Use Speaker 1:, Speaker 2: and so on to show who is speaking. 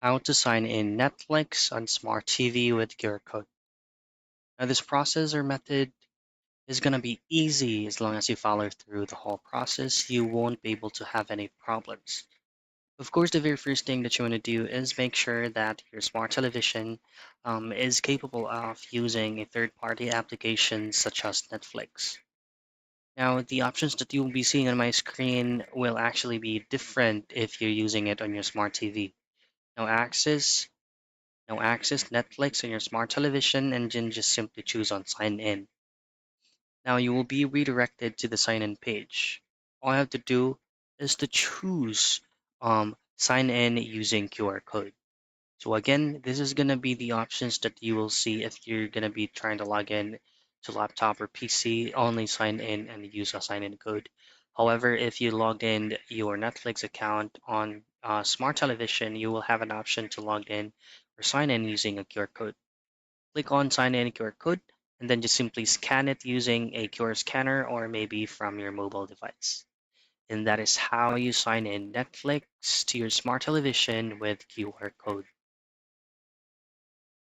Speaker 1: how to sign in Netflix on smart TV with QR code. Now, this process or method is going to be easy as long as you follow through the whole process. You won't be able to have any problems. Of course, the very first thing that you want to do is make sure that your smart television is capable of using a third-party application such as Netflix. Now, the options that you will be seeing on my screen will actually be different if you're using it on your smart TV. Now, access Netflix on your smart television, and then just simply choose on sign in. Now you will be redirected to the sign in page. All I have to do is to choose sign in using QR code. So again, this is going to be the options that you will see if you're going to be trying to log in to laptop or PC, only sign in and use a sign in code. However, if you logged in your Netflix account on smart television, you will have an option to log in or sign in using a QR code. Click on sign in QR code and then just simply scan it using a QR scanner or maybe from your mobile device. And that is how you sign in Netflix to your smart television with QR code.